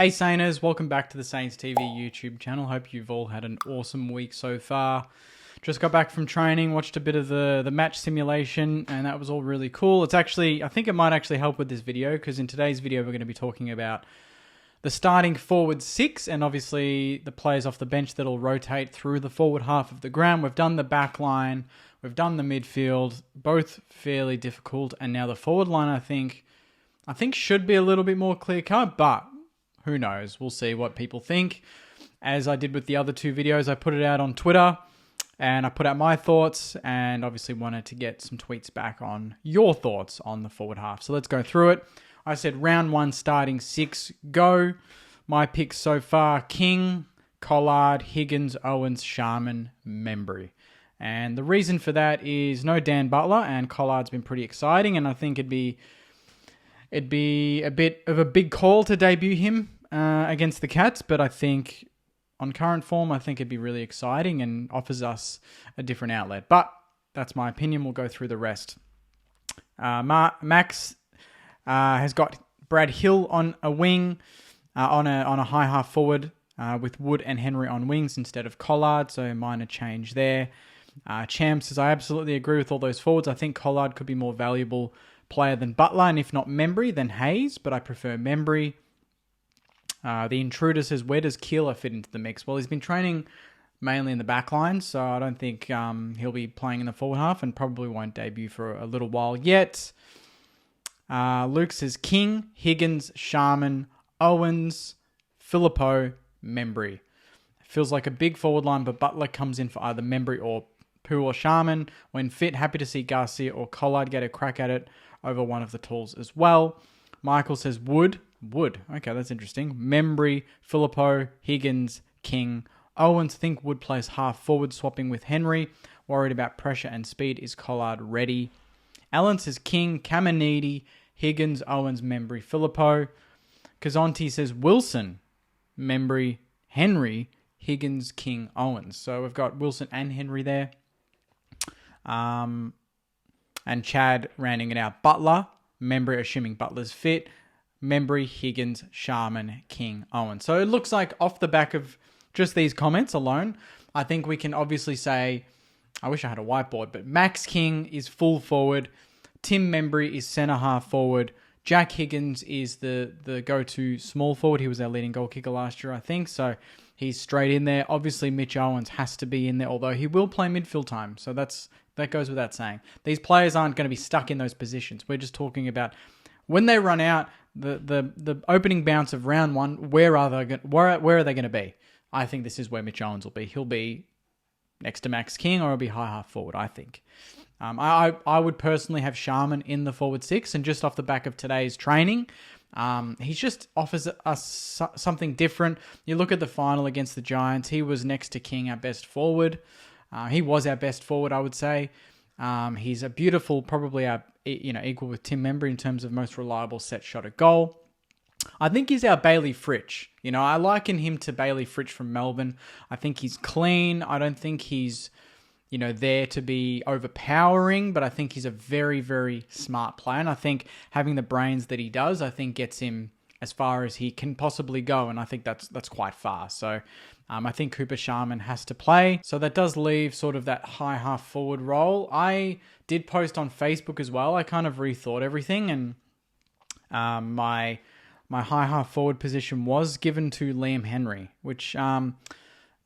Hey Sainers, welcome back to the Saints TV YouTube channel. Hope you've all had an awesome week so far. Just got back from training, watched a bit of the match simulation, and that was all really cool. It's actually, I think it might actually help with this video, because in today's video we're going to be talking about the starting forward six, and obviously the players off the bench that'll rotate through the forward half of the ground. We've done the back line, we've done the midfield, both fairly difficult, and now the forward line I think should be a little bit more clear-cut, but who knows? We'll see what people think. As I did with the other two videos, I put it out on Twitter, and I put out my thoughts, and obviously wanted to get some tweets back on your thoughts on the forward half. So let's go through it. I said round one starting six, go. My picks so far, King, Collard, Higgins, Owens, Sharman, Membry. And the reason for that is no Dan Butler, and Collard's been pretty exciting, and I think it'd be a bit of a big call to debut him against the Cats, but I think on current form, I think it'd be really exciting and offers us a different outlet. But that's my opinion. We'll go through the rest. Max has got Brad Hill on a wing, on a high half forward, with Wood and Henry on wings instead of Collard, so minor change there. Cham says, I absolutely agree with all those forwards. I think Collard could be more valuable player than Butler, and if not Membry, then Hayes, but I prefer Membry. The Intruder says, where does Keeler fit into the mix? Well, he's been training mainly in the back line, so I don't think he'll be playing in the forward half and probably won't debut for a little while yet. Luke says, King, Higgins, Sharman, Owens, Filippo, Membry. Feels like a big forward line, but Butler comes in for either Membry or Pooh or Sharman. When fit, happy to see Garcia or Collard get a crack at it over one of the tools as well. Michael says Wood. Okay, that's interesting. Membry, Filippo, Higgins, King. Owens, think Wood plays half forward, swapping with Henry. Worried about pressure and speed. Is Collard ready? Alan says King, Caminiti, Higgins, Owens, Membry, Filippo. Kazonti says Wilson, Membry, Henry, Higgins, King, Owens. So we've got Wilson and Henry there. And Chad rounding it out. Butler, Membry, assuming Butler's fit. Membry, Higgins, Sharman, King, Owens. So it looks like off the back of just these comments alone, I think we can obviously say, I wish I had a whiteboard, but Max King is full forward. Tim Membry is centre half forward. Jack Higgins is the go-to small forward. He was our leading goal kicker last year, I think. So he's straight in there. Obviously, Mitch Owens has to be in there, although he will play midfield time. So that goes without saying. These players aren't going to be stuck in those positions. We're just talking about when they run out, the opening bounce of round one, where are they going to be? I think this is where Mitch Owens will be. He'll be next to Max King, or he'll be high half forward, I think. I would personally have Sharman in the forward six, and just off the back of today's training, he just offers us something different. You look at the final against the Giants, he was next to King, our best forward. He was our best forward, I would say. He's a beautiful, probably equal with Tim Membry in terms of most reliable set shot at goal. I think he's our Bailey Fritsch. I liken him to Bailey Fritsch from Melbourne. I think he's clean. I don't think he's there to be overpowering, but I think he's a very, very smart player. And I think having the brains that he does, I think gets him as far as he can possibly go. And I think that's quite far. So I think Cooper Sharman has to play. So that does leave sort of that high half forward role. I did post on Facebook as well. I kind of rethought everything, and my high half forward position was given to Liam Henry, which now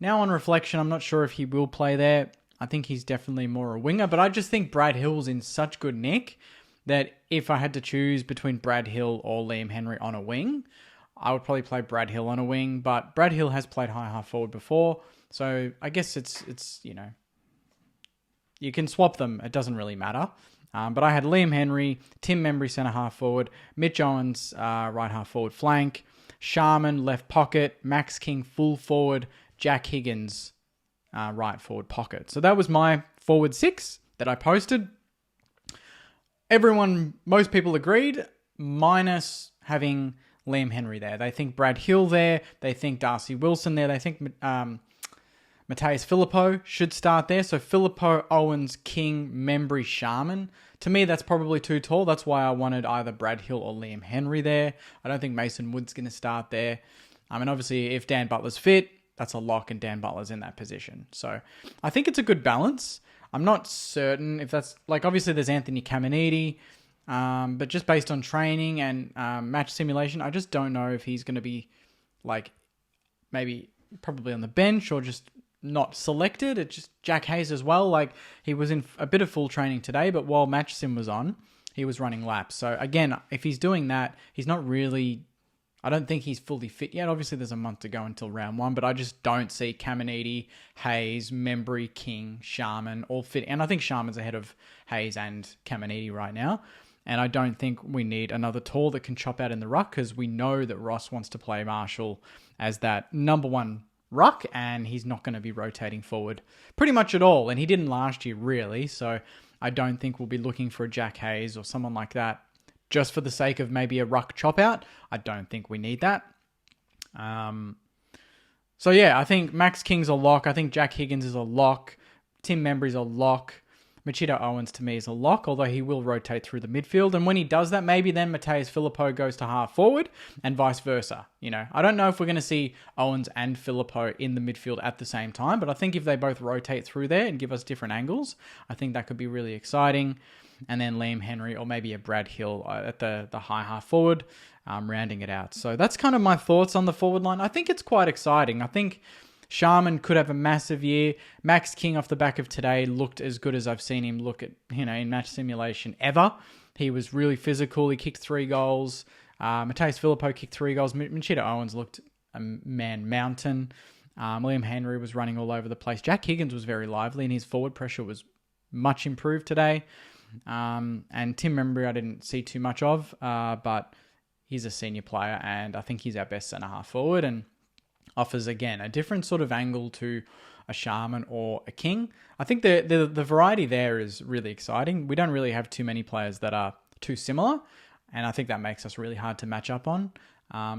on reflection, I'm not sure if he will play there. I think he's definitely more a winger, but I just think Brad Hill's in such good nick that if I had to choose between Brad Hill or Liam Henry on a wing, I would probably play Brad Hill on a wing, but Brad Hill has played high half forward before, so I guess it's you can swap them. It doesn't really matter. But I had Liam Henry, Tim Membry centre half forward, Mitch Owens right half forward flank, Sharman left pocket, Max King full forward, Jack Higgins right forward pocket. So that was my forward six that I posted. Most people agreed, minus having Liam Henry there. They think Brad Hill there. They think Darcy Wilson there. They think Matheus Filippo should start there. So Filippo, Owens, King, Membry, Sharman. To me, that's probably too tall. That's why I wanted either Brad Hill or Liam Henry there. I don't think Mason Wood's going to start there. And obviously, if Dan Butler's fit, that's a lock, and Dan Butler's in that position. So I think it's a good balance. I'm not certain if that's like, obviously there's Anthony Caminiti, but just based on training and match simulation, I just don't know if he's going to be like maybe probably on the bench or just not selected. It's just Jack Hayes as well. Like, he was in a bit of full training today, but while match sim was on, he was running laps. So again, if he's doing that, he's not really, I don't think he's fully fit yet. Obviously, there's a month to go until round 1, but I just don't see Caminiti, Hayes, Membry, King, Sharman all fit. And I think Sharman's ahead of Hayes and Caminiti right now. And I don't think we need another tall that can chop out in the ruck, because we know that Ross wants to play Marshall as that number 1 ruck, and he's not going to be rotating forward pretty much at all. And he didn't last year, really. So I don't think we'll be looking for a Jack Hayes or someone like that just for the sake of maybe a ruck chop out. I don't think we need that. So yeah, I think Max King's a lock. I think Jack Higgins is a lock. Tim Membry's a lock. Machida Owens to me is a lock, although he will rotate through the midfield. And when he does that, maybe then Mateus Filippo goes to half forward and vice versa. You know, I don't know if we're going to see Owens and Filippo in the midfield at the same time, but I think if they both rotate through there and give us different angles, I think that could be really exciting. And then Liam Henry or maybe a Brad Hill at the high half forward, rounding it out. So that's kind of my thoughts on the forward line. I think it's quite exciting. I think Sharman could have a massive year. Max King off the back of today looked as good as I've seen him look at, in match simulation ever. He was really physical. He kicked 3 goals. Mateus Filippo kicked 3 goals. Machida Owens looked a man mountain. Liam Henry was running all over the place. Jack Higgins was very lively, and his forward pressure was much improved today. And Tim Membry I didn't see too much of, but he's a senior player, and I think he's our best centre-half forward, and offers, again, a different sort of angle to a Sharman or a King. I think the variety there is really exciting. We don't really have too many players that are too similar, and I think that makes us really hard to match up on.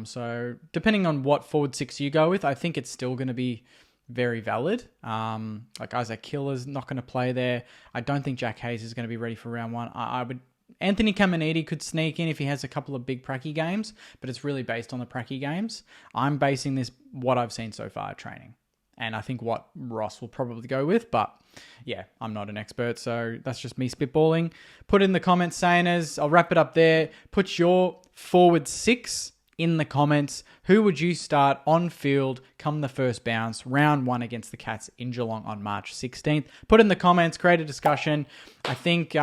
So depending on what forward 6 you go with, I think it's still going to be very valid. Like Isaac Killer's not going to play there. I don't think Jack Hayes is going to be ready for round 1. Anthony Caminiti could sneak in if he has a couple of big pracky games, but it's really based on the pracky games. I'm basing this what I've seen so far training, and I think what Ross will probably go with, but yeah, I'm not an expert, so that's just me spitballing. Put in the comments, Sainers. I'll wrap it up there. Put your forward 6 in the comments. Who would you start on field come the first bounce, round 1 against the Cats in Geelong on March 16th? Put in the comments, create a discussion. I think,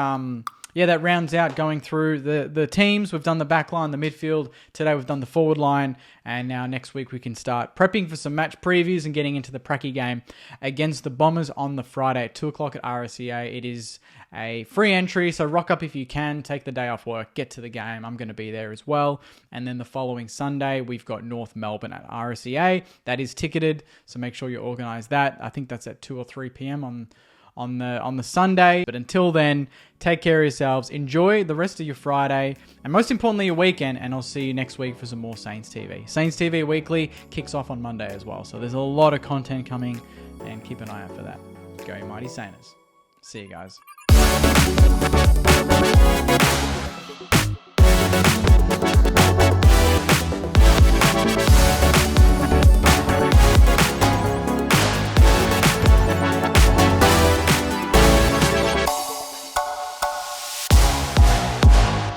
that rounds out going through the teams. We've done the back line, the midfield. Today we've done the forward line. And now next week we can start prepping for some match previews and getting into the pracky game against the Bombers on the Friday at 2 o'clock at RSEA. It is a free entry, so rock up if you can. Take the day off work, get to the game. I'm going to be there as well. And then the following Sunday, we've got North Melbourne at RSEA. That is ticketed, so make sure you organise that. I think that's at 2 or 3 p.m. on the Sunday. But until then, take care of yourselves. Enjoy the rest of your Friday, and most importantly, your weekend. And I'll see you next week for some more Saints TV. Saints TV Weekly kicks off on Monday as well. So there's a lot of content coming, and keep an eye out for that. Go Mighty Saints. See you guys.